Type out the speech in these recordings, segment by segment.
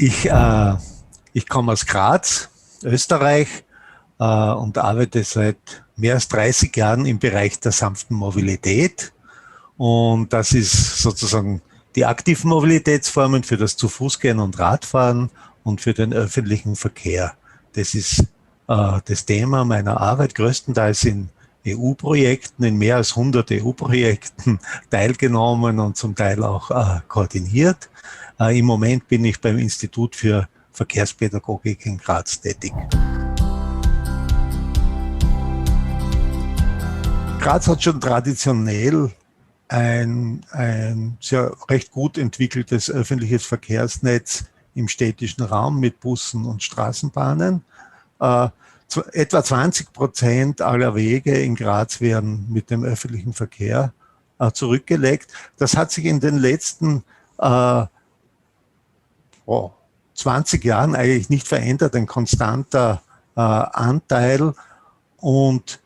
Ich, äh, ich komme aus Graz, Österreich, und arbeite seit mehr als 30 Jahren im Bereich der sanften Mobilität. Und das ist sozusagen die aktiven Mobilitätsformen für das Zu-Fuß-Gehen und Radfahren und für den öffentlichen Verkehr. Das ist das Thema meiner Arbeit, größtenteils in EU-Projekten, in mehr als 100 EU-Projekten teilgenommen und zum Teil auch koordiniert. Im Moment bin ich beim Institut für Verkehrspädagogik in Graz tätig. Graz hat schon traditionell ein sehr recht gut entwickeltes öffentliches Verkehrsnetz im städtischen Raum mit Bussen und Straßenbahnen. Etwa 20% aller Wege in Graz werden mit dem öffentlichen Verkehr zurückgelegt. Das hat sich in den letzten 20 Jahren eigentlich nicht verändert, ein konstanter Anteil. Und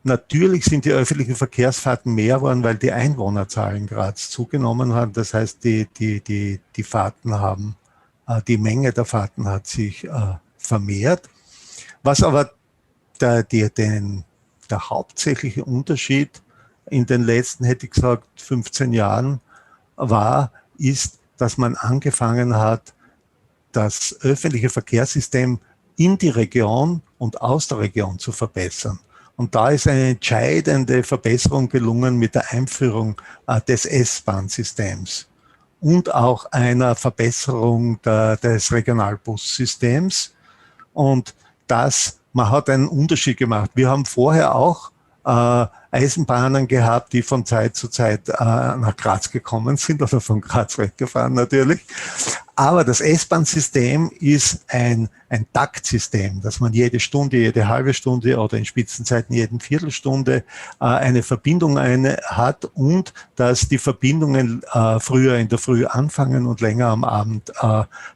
natürlich sind die öffentlichen Verkehrsfahrten mehr geworden, weil die Einwohnerzahl in Graz zugenommen hat. Das heißt, die Fahrten haben, die Menge der Fahrten hat sich vermehrt. Was aber der hauptsächliche Unterschied in den letzten, hätte ich gesagt, 15 Jahren war, ist, dass man angefangen hat, das öffentliche Verkehrssystem in die Region und aus der Region zu verbessern. Und da ist eine entscheidende Verbesserung gelungen mit der Einführung des S-Bahn-Systems und auch einer Verbesserung des Regionalbussystems. Und man hat einen Unterschied gemacht. Wir haben vorher auch Eisenbahnen gehabt, die von Zeit zu Zeit nach Graz gekommen sind oder von Graz weggefahren natürlich. Aber das S-Bahn-System ist ein Taktsystem, dass man jede Stunde, jede halbe Stunde oder in Spitzenzeiten jede Viertelstunde eine Verbindung hat und dass die Verbindungen früher in der Früh anfangen und länger am Abend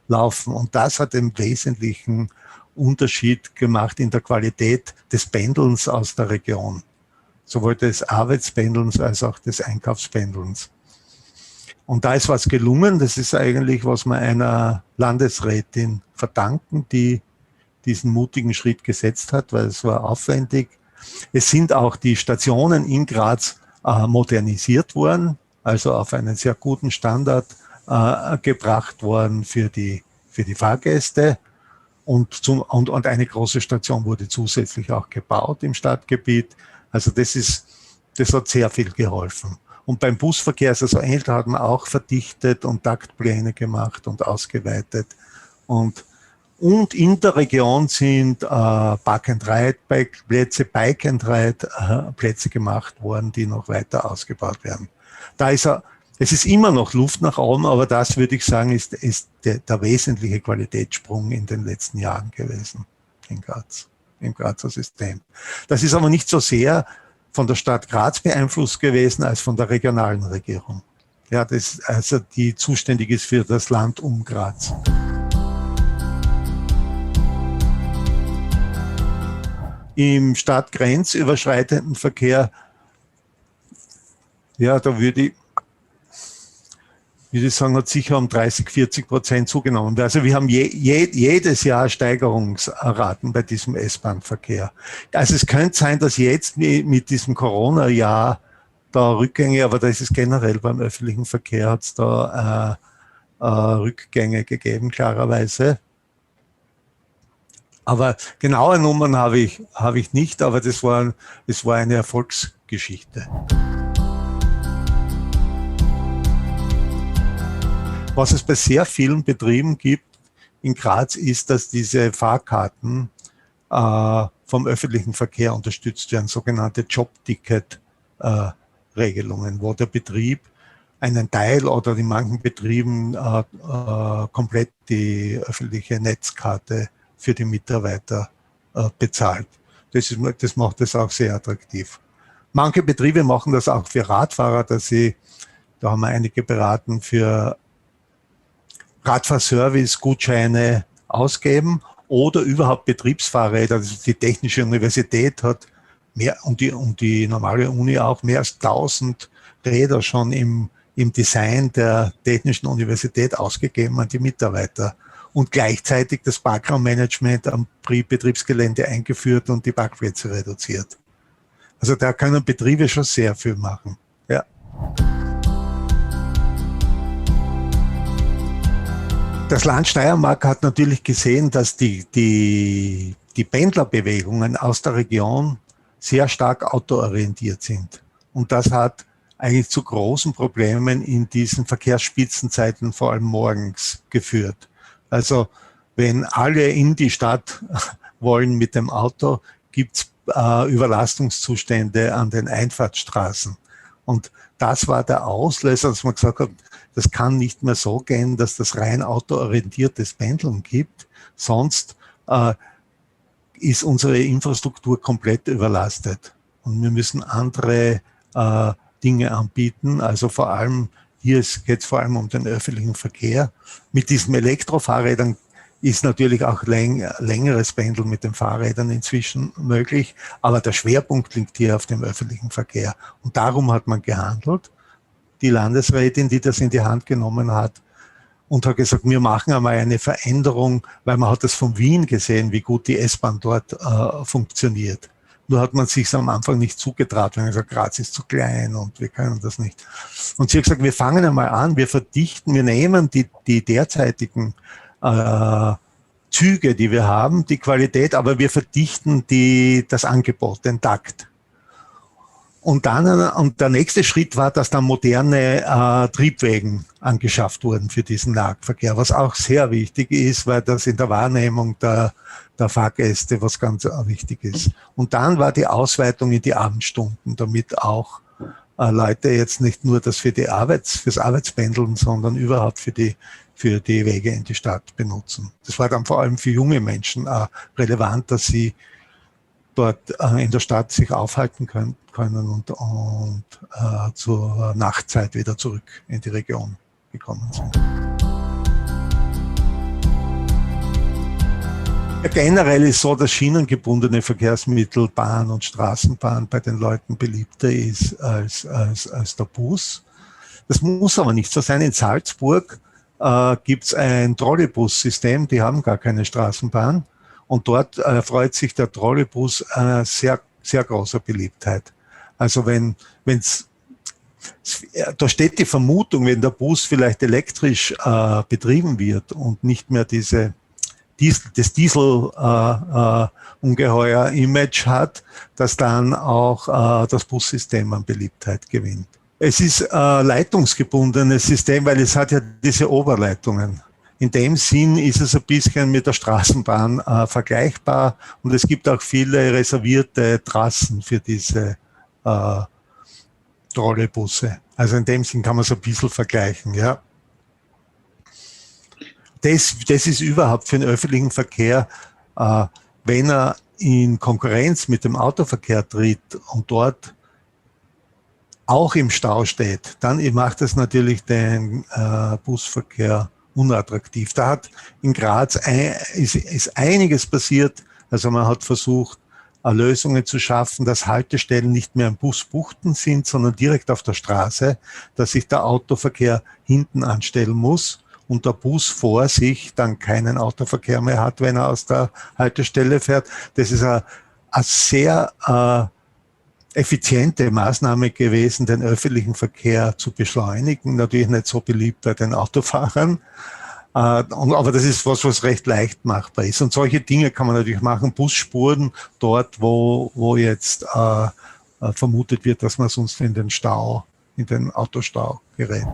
laufen. Und das hat den wesentlichen Unterschied gemacht in der Qualität des Pendelns aus der Region. Sowohl des Arbeitspendelns als auch des Einkaufspendelns. Und da ist was gelungen, das ist eigentlich, was wir einer Landesrätin verdanken, die diesen mutigen Schritt gesetzt hat, weil es war aufwendig. Es sind auch die Stationen in Graz modernisiert worden, also auf einen sehr guten Standard gebracht worden für die Fahrgäste. Und eine große Station wurde zusätzlich auch gebaut im Stadtgebiet. Also das hat sehr viel geholfen. Und beim Busverkehr ist es so ähnlich, da hat man auch verdichtet und Taktpläne gemacht und ausgeweitet. Und in der Region sind Park-and-Ride-Plätze, Bike-and-Ride-Plätze gemacht worden, die noch weiter ausgebaut werden. Es ist immer noch Luft nach oben, aber das, würde ich sagen, ist der wesentliche Qualitätssprung in den letzten Jahren gewesen in Graz, im Grazer System. Das ist aber nicht so sehr von der Stadt Graz beeinflusst gewesen als von der regionalen Regierung. Ja, die zuständig ist für das Land um Graz. Im stadtgrenzüberschreitenden Verkehr, ja, da würde ich sagen, hat sicher um 30-40% zugenommen. Also wir haben jedes Jahr Steigerungsraten bei diesem S-Bahn-Verkehr. Also es könnte sein, dass jetzt mit diesem Corona-Jahr da Rückgänge, aber das ist generell beim öffentlichen Verkehr, hat es da Rückgänge gegeben, klarerweise. Aber genaue Nummern habe ich nicht, aber es war eine Erfolgsgeschichte. Was es bei sehr vielen Betrieben gibt in Graz ist, dass diese Fahrkarten vom öffentlichen Verkehr unterstützt werden, sogenannte Jobticket-Regelungen, wo der Betrieb einen Teil oder in manchen Betrieben komplett die öffentliche Netzkarte für die Mitarbeiter bezahlt. Das macht es auch sehr attraktiv. Manche Betriebe machen das auch für Radfahrer, da haben wir einige beraten, für Radfahrservice-Gutscheine ausgeben oder überhaupt Betriebsfahrräder. Also die Technische Universität hat mehr und die normale Uni auch mehr als 1000 Räder schon im im Design der Technischen Universität ausgegeben an die Mitarbeiter und gleichzeitig das Parkraummanagement am Betriebsgelände eingeführt und die Parkplätze reduziert. Also da können Betriebe schon sehr viel machen. Ja. Das Land Steiermark hat natürlich gesehen, dass die Pendlerbewegungen aus der Region sehr stark autoorientiert sind. Und das hat eigentlich zu großen Problemen in diesen Verkehrsspitzenzeiten, vor allem morgens, geführt. Also wenn alle in die Stadt wollen mit dem Auto, gibt es Überlastungszustände an den Einfahrtsstraßen. Und das war der Auslöser, dass man gesagt hat, das kann nicht mehr so gehen, dass das rein autoorientiertes Pendeln gibt. Sonst ist unsere Infrastruktur komplett überlastet. Und wir müssen andere Dinge anbieten. Also vor allem, hier geht es vor allem um den öffentlichen Verkehr. Mit diesen Elektrofahrrädern ist natürlich auch längeres Pendeln mit den Fahrrädern inzwischen möglich. Aber der Schwerpunkt liegt hier auf dem öffentlichen Verkehr. Und darum hat man gehandelt. Die Landesrätin, die das in die Hand genommen hat, und hat gesagt, wir machen einmal eine Veränderung, weil man hat das von Wien gesehen, wie gut die S-Bahn dort funktioniert. Nur hat man sich am Anfang nicht zugetraut, wenn man gesagt, Graz ist zu klein und wir können das nicht. Und sie hat gesagt, wir fangen einmal an, wir verdichten, wir nehmen die derzeitigen Züge, die wir haben, die Qualität, aber wir verdichten das Angebot, den Takt. Und der nächste Schritt war, dass dann moderne Triebwegen angeschafft wurden für diesen Nahverkehr, was auch sehr wichtig ist, weil das in der Wahrnehmung der Fahrgäste was ganz wichtig ist. Und dann war die Ausweitung in die Abendstunden, damit auch Leute jetzt nicht nur das fürs Arbeitspendeln, sondern überhaupt für die Wege in die Stadt benutzen. Das war dann vor allem für junge Menschen relevant, dass sie dort in der Stadt sich aufhalten können und zur Nachtzeit wieder zurück in die Region gekommen sind. Generell ist so, dass schienengebundene Verkehrsmittel, Bahn und Straßenbahn bei den Leuten beliebter ist als der Bus. Das muss aber nicht so sein. In Salzburg gibt es ein Trolleybus-System, die haben gar keine Straßenbahn. Und dort erfreut sich der Trolleybus sehr, sehr großer Beliebtheit. Also da steht die Vermutung, wenn der Bus vielleicht elektrisch betrieben wird und nicht mehr das Diesel-Ungeheuer-Image hat, dass dann auch das Bussystem an Beliebtheit gewinnt. Es ist leitungsgebundenes System, weil es hat ja diese Oberleitungen. In dem Sinn ist es ein bisschen mit der Straßenbahn vergleichbar und es gibt auch viele reservierte Trassen für diese Trolleybusse. Also in dem Sinn kann man es ein bisschen vergleichen, ja. Das ist überhaupt für den öffentlichen Verkehr, wenn er in Konkurrenz mit dem Autoverkehr tritt und dort auch im Stau steht, dann macht das natürlich den Busverkehr unattraktiv. Da hat in Graz ist einiges passiert. Also man hat versucht, Lösungen zu schaffen, dass Haltestellen nicht mehr in Busbuchten sind, sondern direkt auf der Straße, dass sich der Autoverkehr hinten anstellen muss und der Bus vor sich dann keinen Autoverkehr mehr hat, wenn er aus der Haltestelle fährt. Das ist eine sehr effiziente Maßnahme gewesen, den öffentlichen Verkehr zu beschleunigen. Natürlich nicht so beliebt bei den Autofahrern, aber das ist was recht leicht machbar ist. Und solche Dinge kann man natürlich machen. Busspuren dort, wo jetzt vermutet wird, dass man sonst in den Autostau gerät.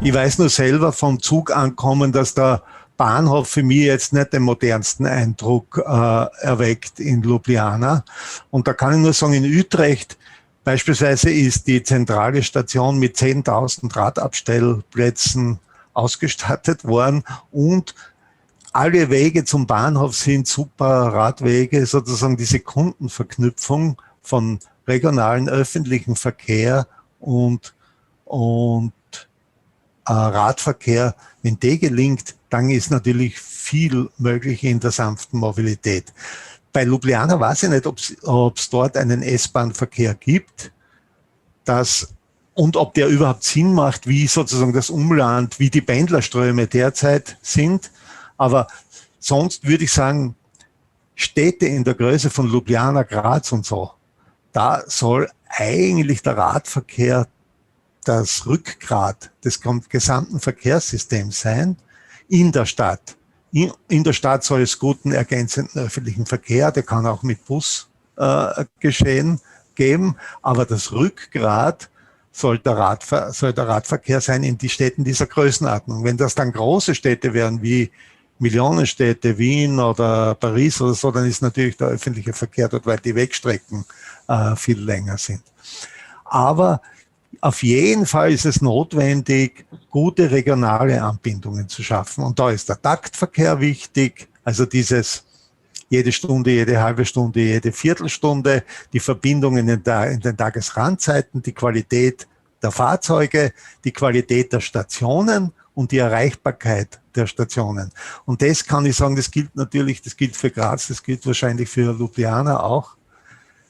Ich weiß nur selber vom Zug ankommen, dass der Bahnhof für mich jetzt nicht den modernsten Eindruck erweckt in Ljubljana. Und da kann ich nur sagen, in Utrecht beispielsweise ist die zentrale Station mit 10.000 Radabstellplätzen ausgestattet worden und alle Wege zum Bahnhof sind super Radwege, sozusagen diese Kundenverknüpfung von regionalen öffentlichen Verkehr und Radverkehr, wenn die gelingt, dann ist natürlich viel möglich in der sanften Mobilität. bei Ljubljana weiß ich nicht, ob es dort einen S-Bahn-Verkehr gibt, und ob der überhaupt Sinn macht, wie sozusagen das Umland, wie die Pendlerströme derzeit sind. Aber sonst würde ich sagen, Städte in der Größe von Ljubljana, Graz und so, da soll eigentlich der Radverkehr das Rückgrat des gesamten Verkehrssystems sein in der Stadt. In der Stadt soll es guten ergänzenden öffentlichen Verkehr, der kann auch mit Bus geben, aber das Rückgrat soll der Radverkehr sein in die Städten dieser Größenordnung. Wenn das dann große Städte wären wie Millionenstädte, Wien oder Paris oder so, dann ist natürlich der öffentliche Verkehr dort, weil die Wegstrecken viel länger sind. Aber auf jeden Fall ist es notwendig, gute regionale Anbindungen zu schaffen. Und da ist der Taktverkehr wichtig, also dieses jede Stunde, jede halbe Stunde, jede Viertelstunde, die Verbindungen in den Tagesrandzeiten, die Qualität der Fahrzeuge, die Qualität der Stationen und die Erreichbarkeit der Stationen. Und das kann ich sagen, das gilt natürlich, das gilt für Graz, das gilt wahrscheinlich für Ljubljana auch.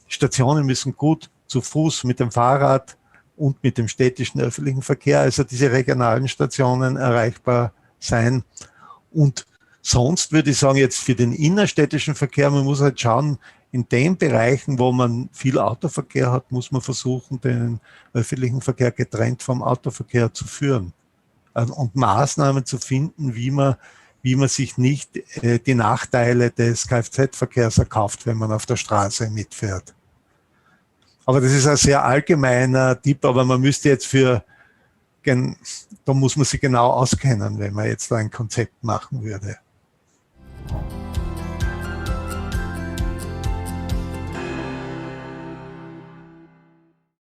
Stationen müssen gut zu Fuß, mit dem Fahrrad und mit dem städtischen öffentlichen Verkehr, also diese regionalen Stationen erreichbar sein. Und sonst würde ich sagen, jetzt für den innerstädtischen Verkehr, man muss halt schauen, in den Bereichen, wo man viel Autoverkehr hat, muss man versuchen, den öffentlichen Verkehr getrennt vom Autoverkehr zu führen. Und Maßnahmen zu finden, wie man sich nicht die Nachteile des Kfz-Verkehrs erkauft, wenn man auf der Straße mitfährt. Aber das ist ein sehr allgemeiner Tipp, aber man müsste jetzt da muss man sich genau auskennen, wenn man jetzt da ein Konzept machen würde.